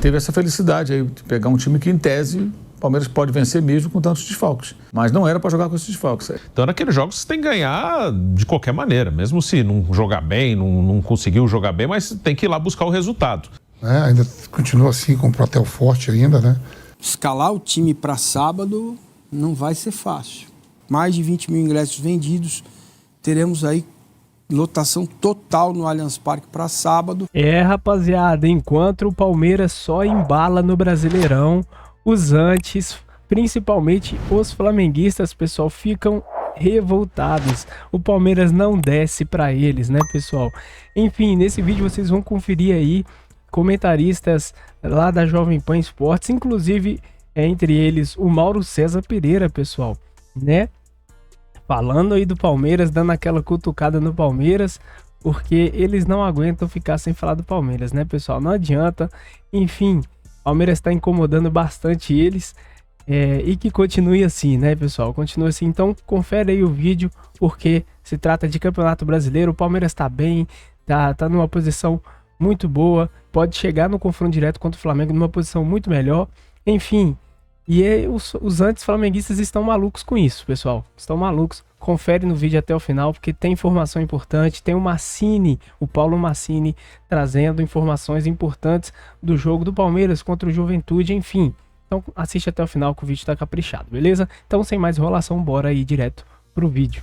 teve essa felicidade aí de pegar um time que, em tese, o Palmeiras pode vencer mesmo com tantos desfalques. Mas não era para jogar com esses desfalques. Então, naqueles jogos você tem que ganhar de qualquer maneira, mesmo se não jogar bem, não conseguiu jogar bem, mas tem que ir lá buscar o resultado. Ainda continua assim, com o platel forte ainda, né? Escalar o time para sábado não vai ser fácil. Mais de 20 mil ingressos vendidos, teremos aí lotação total no Allianz Parque para sábado. Rapaziada, enquanto o Palmeiras só embala no Brasileirão, os antes, principalmente os flamenguistas, pessoal, ficam revoltados. O Palmeiras não desce para eles, né, pessoal? Enfim, nesse vídeo vocês vão conferir aí comentaristas lá da Jovem Pan Esportes, inclusive entre eles o Mauro César Pereira, pessoal, né? Falando aí do Palmeiras, dando aquela cutucada no Palmeiras, porque eles não aguentam ficar sem falar do Palmeiras, né, pessoal? Não adianta. Enfim, o Palmeiras está incomodando bastante eles, e que continue assim, né, pessoal? Continue assim. Então, confere aí o vídeo, porque se trata de Campeonato Brasileiro. O Palmeiras está bem, tá numa posição muito boa, pode chegar no confronto direto contra o Flamengo numa posição muito melhor. Enfim, e os antes-flamenguistas estão malucos com isso, pessoal. Estão malucos. Confere no vídeo até o final, porque tem informação importante. Tem o Massini, o Paulo Massini, trazendo informações importantes do jogo do Palmeiras contra o Juventude, enfim. Então assiste até o final que o vídeo tá caprichado, beleza? Então, sem mais enrolação, bora aí direto pro vídeo.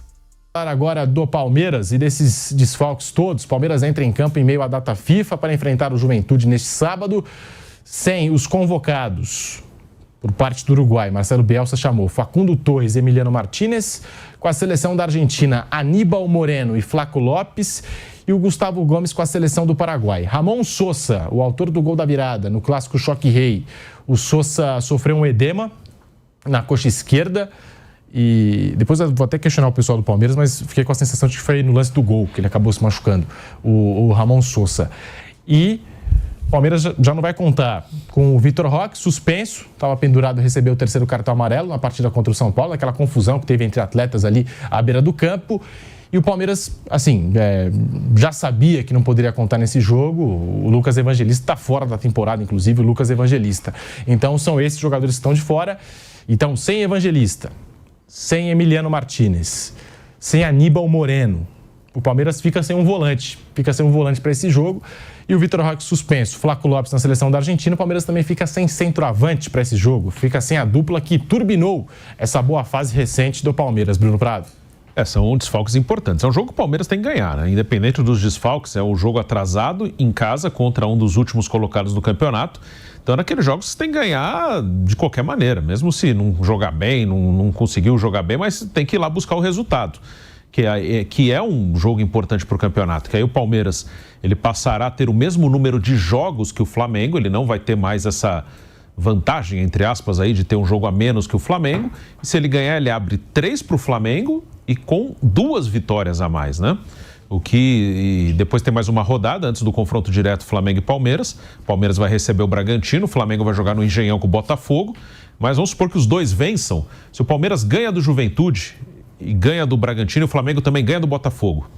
Agora do Palmeiras e desses desfalques todos. Palmeiras entra em campo em meio à data FIFA para enfrentar o Juventude neste sábado, sem os convocados por parte do Uruguai. Marcelo Bielsa chamou Facundo Torres e Emiliano Martínez, com a seleção da Argentina Aníbal Moreno e Flaco Lopes, e o Gustavo Gomes com a seleção do Paraguai. Ramon Sosa, o autor do gol da virada no clássico Choque Rei. O Sosa sofreu um edema na coxa esquerda e depois eu vou até questionar o pessoal do Palmeiras, mas fiquei com a sensação de que foi no lance do gol que ele acabou se machucando, o Ramon Sosa. E o Palmeiras já não vai contar com o Vitor Roque, suspenso, estava pendurado e recebeu o terceiro cartão amarelo na partida contra o São Paulo, aquela confusão que teve entre atletas ali à beira do campo. E o Palmeiras, assim, já sabia que não poderia contar nesse jogo. O Lucas Evangelista está fora da temporada, inclusive o Lucas Evangelista. Então são esses jogadores que estão de fora. Então, sem Evangelista, sem Emiliano Martínez, sem Aníbal Moreno, o Palmeiras fica sem um volante para esse jogo. E o Vitor Roque suspenso, Flaco Lopes na seleção da Argentina. O Palmeiras também fica sem centroavante para esse jogo, fica sem a dupla que turbinou essa boa fase recente do Palmeiras. Bruno Prado. São desfalques importantes. É um jogo que o Palmeiras tem que ganhar, né? Independente dos desfalques, é o jogo atrasado em casa contra um dos últimos colocados do campeonato. Então, naqueles jogos você tem que ganhar de qualquer maneira, mesmo se não jogar bem, não conseguiu jogar bem, mas tem que ir lá buscar o resultado, que é um jogo importante para o campeonato. Que aí o Palmeiras ele passará a ter o mesmo número de jogos que o Flamengo, ele não vai ter mais essa vantagem, entre aspas, aí, de ter um jogo a menos que o Flamengo. E se ele ganhar, ele abre 3 para o Flamengo e com 2 vitórias a mais, né? E depois tem mais uma rodada antes do confronto direto Flamengo e Palmeiras. O Palmeiras vai receber o Bragantino, o Flamengo vai jogar no Engenhão com o Botafogo. Mas vamos supor que os dois vençam. Se o Palmeiras ganha do Juventude e ganha do Bragantino, o Flamengo também ganha do Botafogo.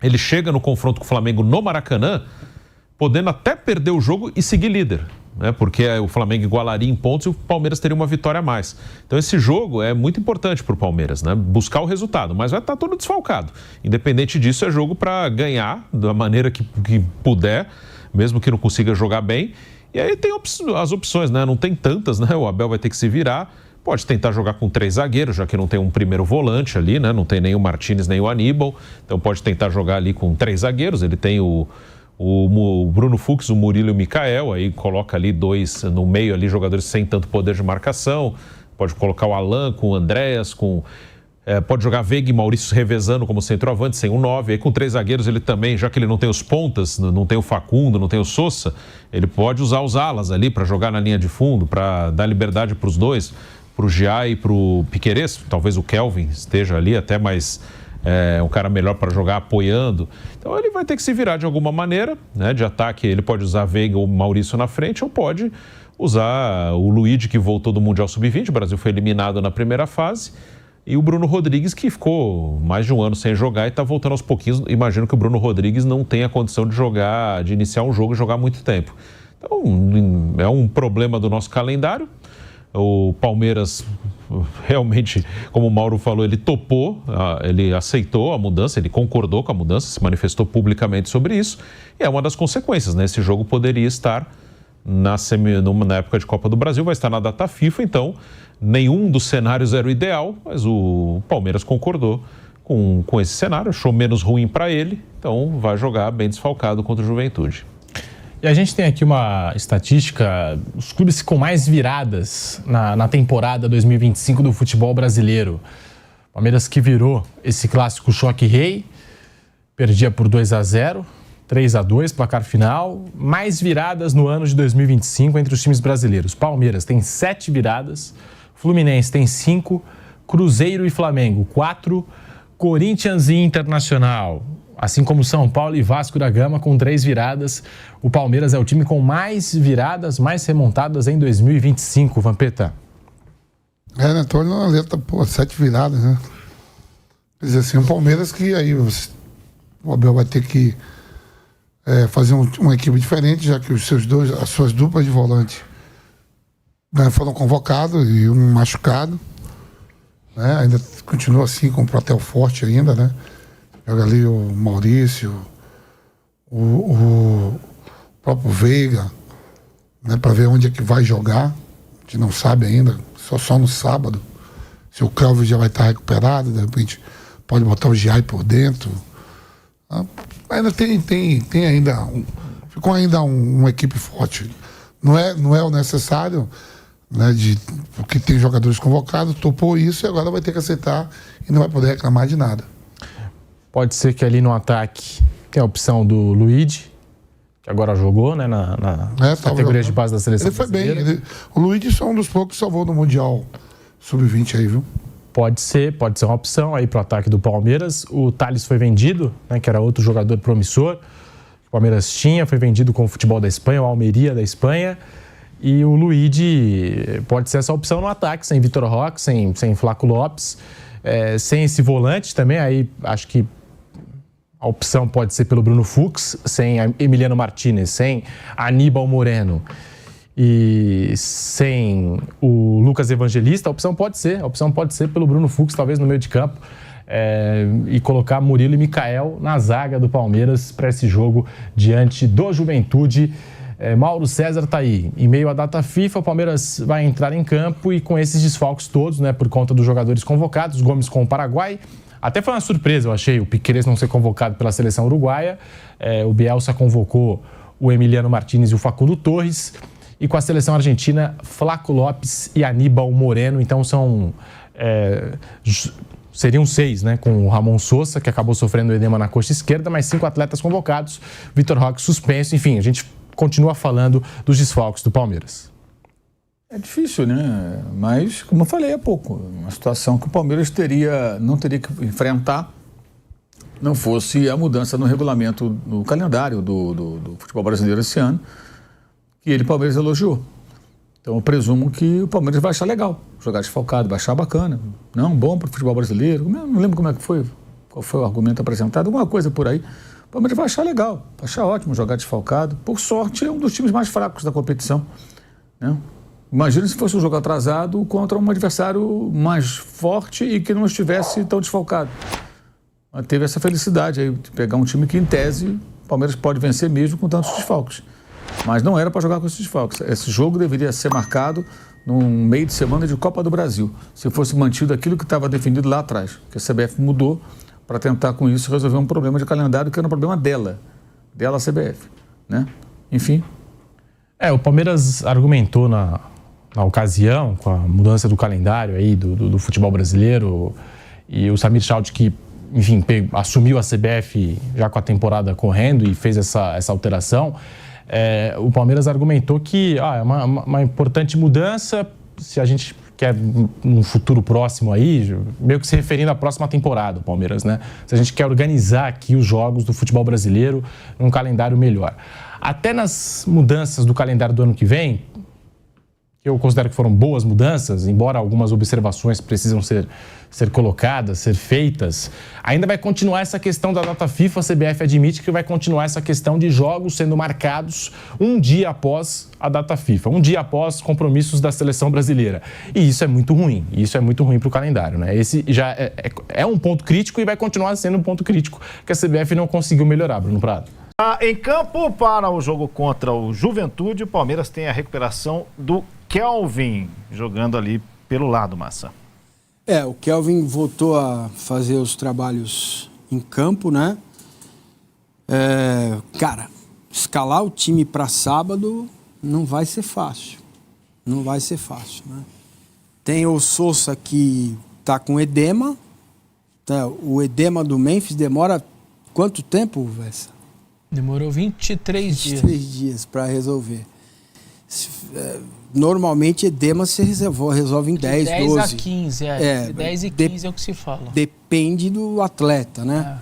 Ele chega no confronto com o Flamengo no Maracanã, podendo até perder o jogo e seguir líder, né? Porque o Flamengo igualaria em pontos e o Palmeiras teria uma vitória a mais. Então esse jogo é muito importante para o Palmeiras, né? Buscar o resultado, mas vai estar todo desfalcado. Independente disso, é jogo para ganhar da maneira que puder, mesmo que não consiga jogar bem. E aí tem as opções, né? Não tem tantas, né? O Abel vai ter que se virar. Pode tentar jogar com 3 zagueiros, já que não tem um primeiro volante ali, né? Não tem nem o Martínez, nem o Aníbal. Então pode tentar jogar ali com 3 zagueiros. Ele tem o Bruno Fux, o Murilo e o Mikael. Aí coloca ali 2 no meio ali, jogadores sem tanto poder de marcação. Pode colocar o Alan com o Andréas, pode jogar Veiga e Maurício revezando como centroavante, sem um 9. Aí com 3 zagueiros ele também, já que ele não tem os pontas, não tem o Facundo, não tem o Sosa, ele pode usar os alas ali para jogar na linha de fundo, para dar liberdade para os dois, para o Gia e para o Piquerez. Talvez o Kelvin esteja ali até mais um cara melhor para jogar apoiando. Então ele vai ter que se virar de alguma maneira, né? De ataque ele pode usar Veiga ou Maurício na frente, ou pode usar o Luigi, que voltou do Mundial Sub-20, o Brasil foi eliminado na primeira fase, e o Bruno Rodrigues, que ficou mais de um ano sem jogar e está voltando aos pouquinhos. Imagino que o Bruno Rodrigues não tenha condição de iniciar um jogo e jogar muito tempo. Então, é um problema do nosso calendário. O Palmeiras, realmente, como o Mauro falou, ele topou, ele aceitou a mudança, ele concordou com a mudança, se manifestou publicamente sobre isso. E é uma das consequências, né? Esse jogo poderia estar na época de Copa do Brasil, vai estar na data FIFA, então nenhum dos cenários era o ideal, mas o Palmeiras concordou com esse cenário, achou menos ruim para ele, então vai jogar bem desfalcado contra o Juventude. E a gente tem aqui uma estatística, os clubes com mais viradas na temporada 2025 do futebol brasileiro. Palmeiras que virou esse clássico choque rei, perdia por 2-0, 3-2, placar final. Mais viradas no ano de 2025 entre os times brasileiros. Palmeiras tem 7 viradas, Fluminense tem 5, Cruzeiro e Flamengo 4, Corinthians e Internacional, assim como São Paulo e Vasco da Gama, com 3 viradas. O Palmeiras é o time com mais viradas, mais remontadas em 2025, Vampeta. Né? Tô olhando na letra, 7 viradas, né? Quer dizer assim, o Palmeiras que aí o Abel vai ter que fazer uma equipe diferente, já que as suas duplas de volante, né, foram convocados e um machucado, né? Ainda continua assim com o platel forte ainda, né? Joga ali o Maurício, o próprio Veiga, né, para ver onde é que vai jogar. A gente não sabe ainda, só no sábado. Se o Cláudio já vai estar recuperado, de repente pode botar o Giai por dentro. Ainda tem ainda ficou ainda uma equipe forte. Não é o necessário, né, porque tem jogadores convocados, topou isso e agora vai ter que aceitar e não vai poder reclamar de nada. Pode ser que ali no ataque tem a opção do Luigi, que agora jogou, né, na categoria de base da seleção brasileira. Ele foi bem. O Luigi é um dos poucos que salvou no Mundial Sub-20 aí, viu? Pode ser uma opção aí para o ataque do Palmeiras. O Thales foi vendido, né, que era outro jogador promissor. O Palmeiras foi vendido com o futebol da Espanha, o Almeria da Espanha. E o Luigi pode ser essa opção no ataque, sem Vitor Roque, sem Flaco Lopes, sem esse volante também. Aí acho que a opção pode ser pelo Bruno Fux, sem Emiliano Martinez, sem Aníbal Moreno e sem o Lucas Evangelista. A opção pode ser pelo Bruno Fux, talvez no meio de campo, e colocar Murilo e Micael na zaga do Palmeiras para esse jogo diante do Juventude. Mauro César está aí. Em meio à data FIFA, o Palmeiras vai entrar em campo e com esses desfalques todos, né, por conta dos jogadores convocados, Gomes com o Paraguai. Até foi uma surpresa, eu achei, o Piquerez não ser convocado pela seleção uruguaia. O Bielsa convocou o Emiliano Martinez e o Facundo Torres. E com a seleção argentina, Flaco Lopes e Aníbal Moreno. Então seriam 6, né? Com o Ramon Sosa, que acabou sofrendo edema na coxa esquerda, mais 5 atletas convocados. Vitor Roque suspenso. Enfim, a gente continua falando dos desfalques do Palmeiras. É difícil, né? Mas, como eu falei há pouco, uma situação que o Palmeiras não teria que enfrentar não fosse a mudança no regulamento, no calendário do futebol brasileiro esse ano, que Palmeiras elogiou. Então eu presumo que o Palmeiras vai achar legal jogar desfalcado, vai achar bacana. Não, bom para o futebol brasileiro. Eu não lembro como é que foi, qual foi o argumento apresentado, alguma coisa por aí. O Palmeiras vai achar legal, vai achar ótimo jogar desfalcado. Por sorte, é um dos times mais fracos da competição, né? Imagina se fosse um jogo atrasado contra um adversário mais forte e que não estivesse tão desfalcado. Mas teve essa felicidade aí de pegar um time que, em tese, o Palmeiras pode vencer mesmo com tantos desfalques. Mas não era para jogar com esses desfalques. Esse jogo deveria ser marcado num meio de semana de Copa do Brasil, se fosse mantido aquilo que estava definido lá atrás, que a CBF mudou para tentar com isso resolver um problema de calendário que era um problema dela a CBF, né? Enfim. O Palmeiras argumentou na ocasião, com a mudança do calendário aí do futebol brasileiro, e o Samir Chaud, que, enfim, assumiu a CBF já com a temporada correndo e fez essa alteração. O Palmeiras argumentou que é uma importante mudança, se a gente quer num futuro próximo aí, meio que se referindo à próxima temporada, o Palmeiras, né? Se a gente quer organizar aqui os jogos do futebol brasileiro num calendário melhor. Até nas mudanças do calendário do ano que vem, que eu considero que foram boas mudanças, embora algumas observações precisam ser colocadas, ser feitas, ainda vai continuar essa questão da data FIFA. A CBF admite que vai continuar essa questão de jogos sendo marcados um dia após a data FIFA, um dia após compromissos da seleção brasileira. E isso é muito ruim, para o calendário, né? Esse já é um ponto crítico e vai continuar sendo um ponto crítico que a CBF não conseguiu melhorar, Bruno Prado. Em campo para o jogo contra o Juventude, o Palmeiras tem a recuperação do Kelvin, jogando ali pelo lado, Massa. O Kelvin voltou a fazer os trabalhos em campo, né? Cara, escalar o time para sábado não vai ser fácil. Não vai ser fácil, né? Tem o Sousa que tá com edema. Tá? O edema do Memphis demora quanto tempo, Vessa? Demorou 23 dias. 23 dias para resolver. Normalmente, edema se resolve em 10, 12. 10 a 15, De 10 e 15 é o que se fala. Depende do atleta, né?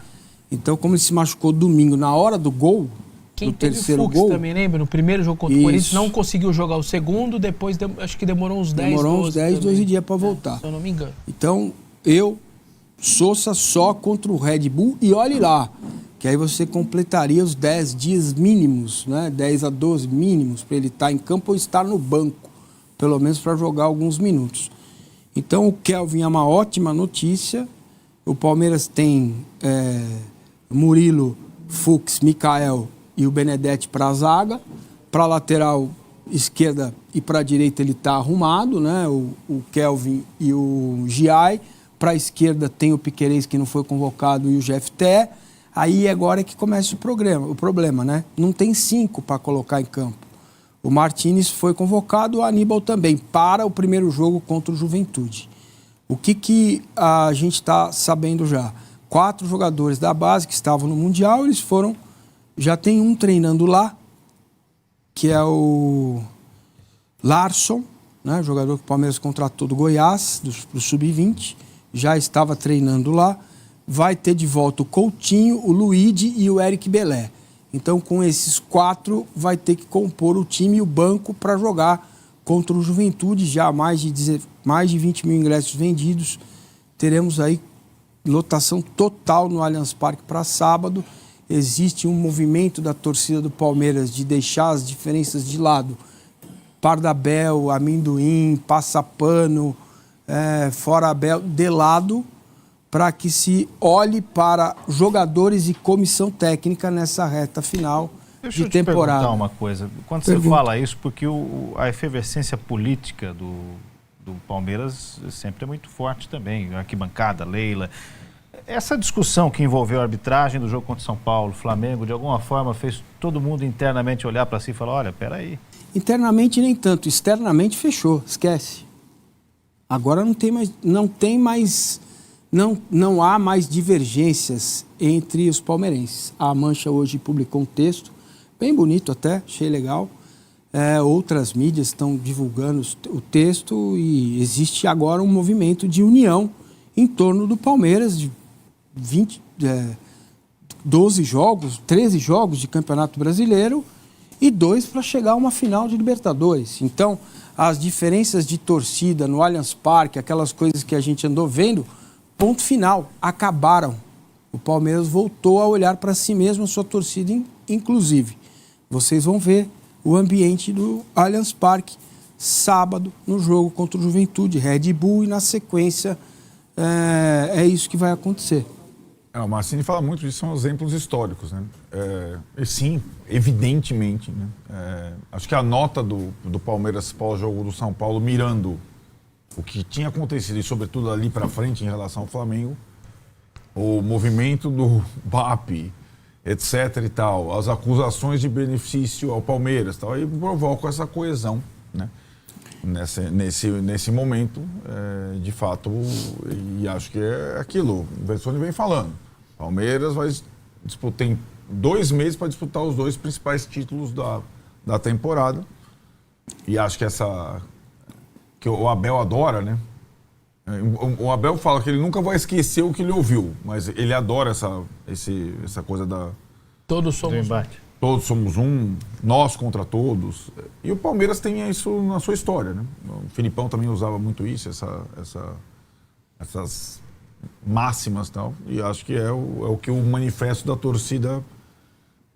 Então, como ele se machucou domingo na hora do gol, quem no teve terceiro o Fux gol... também, lembra? No primeiro jogo contra o Corinthians, não conseguiu jogar o segundo, depois acho que demorou uns 10, Demorou 12 uns 10, também. 12 dias para voltar. Se eu não me engano. Então, Sousa só contra o Red Bull e olhe lá, que aí você completaria os 10 dias mínimos, né? 10 a 12 mínimos para ele estar em campo ou estar no banco, pelo menos para jogar alguns minutos. Então, o Kelvin é uma ótima notícia. O Palmeiras tem Murilo, Fux, Mikael e o Benedetti para a zaga. Para a lateral esquerda e para a direita ele está arrumado, né? O Kelvin e o Giai. Para a esquerda tem o Piquerez, que não foi convocado, e o Jefté. Aí agora é que começa o problema, né? Não tem 5 para colocar em campo. O Martínez foi convocado, o Aníbal também, para o primeiro jogo contra o Juventude. O que a gente está sabendo já? 4 jogadores da base que estavam no Mundial, eles foram... Já tem um treinando lá, que é o Larson, né? Jogador que o Palmeiras contratou do Goiás, do Sub-20, já estava treinando lá. Vai ter de volta o Coutinho, o Luigi e o Eric Belé. Então, com esses 4, vai ter que compor o time e o banco para jogar contra o Juventude. Já mais de 20 mil ingressos vendidos. Teremos aí lotação total no Allianz Parque para sábado. Existe um movimento da torcida do Palmeiras de deixar as diferenças de lado. Pardabel, amendoim, passapano, fora Abel, de lado, para que se olhe para jogadores e comissão técnica nessa reta final Deixa eu de te temporada. perguntar uma coisa. Quando você fala isso, porque a efervescência política do Palmeiras sempre é muito forte também. Arquibancada, Leila. Essa discussão que envolveu a arbitragem do jogo contra o São Paulo, Flamengo, de alguma forma fez todo mundo internamente olhar para si e falar, olha, peraí. Internamente nem tanto, externamente fechou, esquece. Agora não há mais divergências entre os palmeirenses. A Mancha hoje publicou um texto, bem bonito até, achei legal. Outras mídias estão divulgando o texto e existe agora um movimento de união em torno do Palmeiras, de 12 jogos, 13 jogos de Campeonato Brasileiro e 2 para chegar a uma final de Libertadores. Então, as diferenças de torcida no Allianz Parque, aquelas coisas que a gente andou vendo, ponto final, acabaram. O Palmeiras voltou a olhar para si mesmo, a sua torcida inclusive. Vocês vão ver o ambiente do Allianz Parque sábado no jogo contra o Juventude, Red Bull, e na sequência é isso que vai acontecer. O Massini fala muito disso, são exemplos históricos, né? E sim, evidentemente, né? Acho que a nota do Palmeiras pós-jogo do São Paulo, mirando o que tinha acontecido e sobretudo ali para frente em relação ao Flamengo, o movimento do BAP, etc e tal, as acusações de benefício ao Palmeiras, tal, aí provocam essa coesão, né? Nesse momento, de fato, e acho que é aquilo, o Bessone vem falando. Palmeiras tem 2 meses para disputar os 2 principais títulos da temporada. E acho que o Abel adora, né? O Abel fala que ele nunca vai esquecer o que ele ouviu, mas ele adora essa coisa Todos somos. todos somos um, nós contra todos. E o Palmeiras tem isso na sua história, né? O Filipão também usava muito isso, essas máximas e tal. E acho que é o que o manifesto da torcida...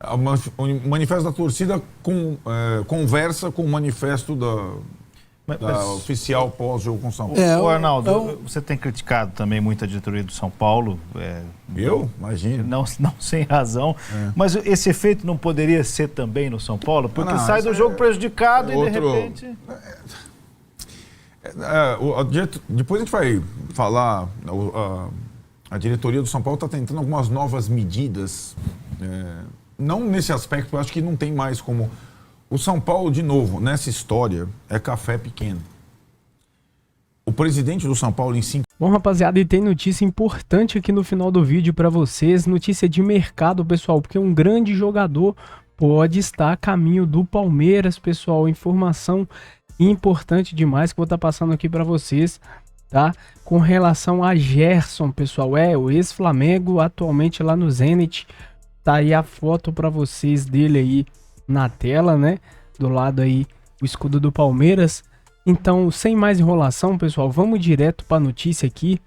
O manifesto da torcida conversa com o manifesto da oficial pós-jogo com São Paulo. Ô, Arnaldo, você tem criticado também muito a diretoria do São Paulo. Eu? Imagino. Não sem razão. Mas esse efeito não poderia ser também no São Paulo? Porque sai do jogo prejudicado e de repente... Depois a gente vai falar... A diretoria do São Paulo está tentando algumas novas medidas. Não nesse aspecto, eu acho que não tem mais como... O São Paulo, de novo, nessa história, é café pequeno. O presidente do São Paulo em 5... Bom, rapaziada, e tem notícia importante aqui no final do vídeo para vocês. Notícia de mercado, pessoal, porque um grande jogador pode estar a caminho do Palmeiras, pessoal. Informação importante demais que eu vou estar passando aqui para vocês, tá? Com relação a Gerson, pessoal. O ex-Flamengo, atualmente lá no Zenit. Tá aí a foto para vocês dele aí na tela, né? Do lado aí o escudo do Palmeiras. Então, sem mais enrolação, pessoal, vamos direto para a notícia aqui.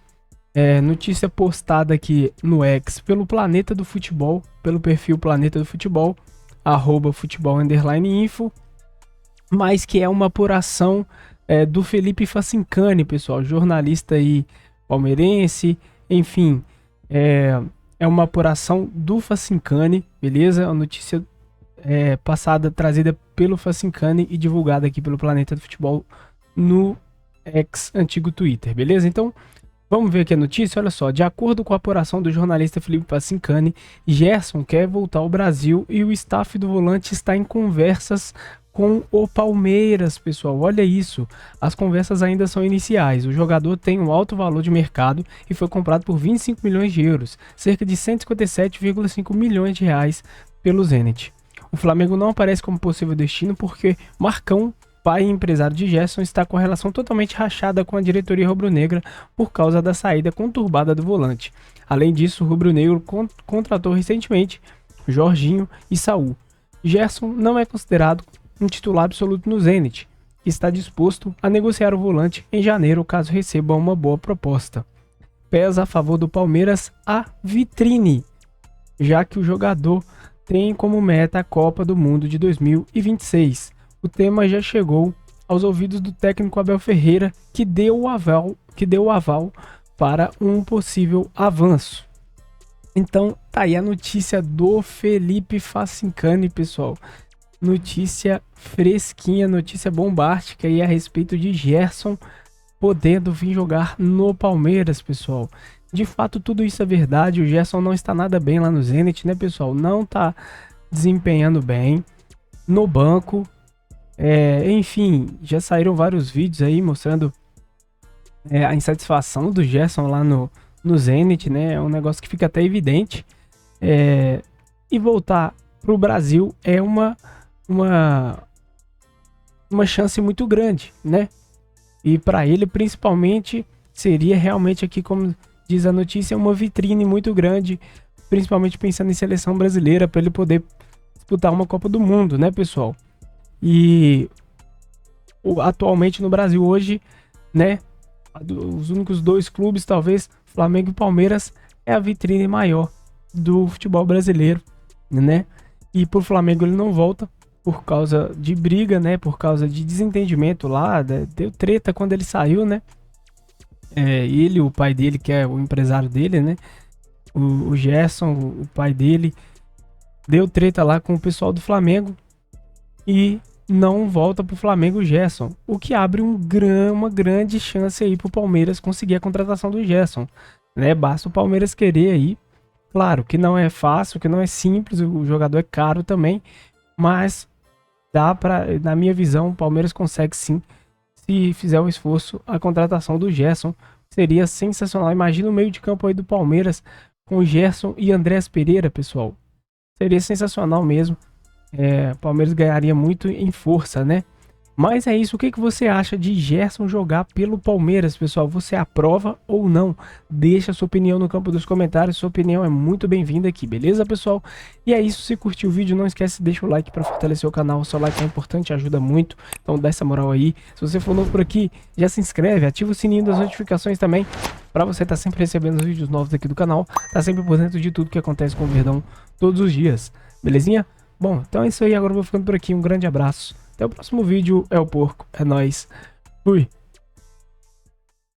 Notícia postada aqui no X pelo Planeta do Futebol, pelo perfil Planeta do Futebol, @futebol_info, mas que é uma apuração do Felipe Facincani, pessoal, jornalista aí palmeirense, enfim, é uma apuração do Facincani, beleza? A notícia trazida pelo Facincani e divulgada aqui pelo Planeta do Futebol no X, antigo Twitter, beleza? Então, vamos ver aqui a notícia, olha só. De acordo com a apuração do jornalista Felipe Facincani, Gerson quer voltar ao Brasil e o staff do volante está em conversas com o Palmeiras, pessoal. Olha isso, as conversas ainda são iniciais. O jogador tem um alto valor de mercado e foi comprado por 25 milhões de euros, cerca de 157,5 milhões de reais pelo Zenit. O Flamengo não aparece como possível destino porque Marcão, pai e empresário de Gerson, está com a relação totalmente rachada com a diretoria rubro-negra por causa da saída conturbada do volante. Além disso, o rubro-negro contratou recentemente Jorginho e Saul. Gerson não é considerado um titular absoluto no Zenit e está disposto a negociar o volante em janeiro caso receba uma boa proposta. Pesa a favor do Palmeiras a vitrine, já que o jogador tem como meta a Copa do Mundo de 2026. O tema já chegou aos ouvidos do técnico Abel Ferreira, que deu o aval para um possível avanço. Então, tá aí a notícia do Felipe Facincani, pessoal. Notícia fresquinha, notícia bombástica aí a respeito de Gerson podendo vir jogar no Palmeiras, pessoal. De fato, tudo isso é verdade. O Gerson não está nada bem lá no Zenit, né, pessoal? Não tá desempenhando bem no banco. Enfim, já saíram vários vídeos aí mostrando a insatisfação do Gerson lá no Zenit, né? É um negócio que fica até evidente. E voltar pro Brasil é uma chance muito grande, né? E para ele, principalmente, seria realmente aqui, como diz a notícia, uma vitrine muito grande, principalmente pensando em seleção brasileira, para ele poder disputar uma Copa do Mundo, né, pessoal? E atualmente no Brasil hoje, né, os únicos dois clubes, talvez Flamengo e Palmeiras, é a vitrine maior do futebol brasileiro, né? E pro Flamengo ele não volta por causa de briga, né? Por causa de desentendimento lá, deu treta quando ele saiu, né? Ele, o pai dele, que é o empresário dele, né? O Gerson, o pai dele, deu treta lá com o pessoal do Flamengo e não volta pro Flamengo o Gerson, o que abre uma grande chance aí pro Palmeiras conseguir a contratação do Gerson, né? Basta o Palmeiras querer aí. Claro que não é fácil, que não é simples, o jogador é caro também, mas na minha visão, o Palmeiras consegue sim, se fizer um esforço, a contratação do Gerson. Seria sensacional. Imagina o meio de campo aí do Palmeiras com Gerson e Andrés Pereira, pessoal. Seria sensacional mesmo. O Palmeiras ganharia muito em força, né? Mas é isso, o que você acha de Gerson jogar pelo Palmeiras, pessoal? Você aprova ou não? Deixa a sua opinião no campo dos comentários, sua opinião é muito bem-vinda aqui, beleza, pessoal? E é isso, se curtiu o vídeo, não esquece, deixa o like para fortalecer o canal, o seu like é importante, ajuda muito, então dá essa moral aí. Se você for novo por aqui, já se inscreve, ativa o sininho das notificações também, para você estar sempre recebendo os vídeos novos aqui do canal, tá sempre por dentro de tudo que acontece com o Verdão todos os dias, belezinha? Bom, então é isso aí, agora eu vou ficando por aqui, um grande abraço. Até o próximo vídeo, é o porco, é nóis, fui!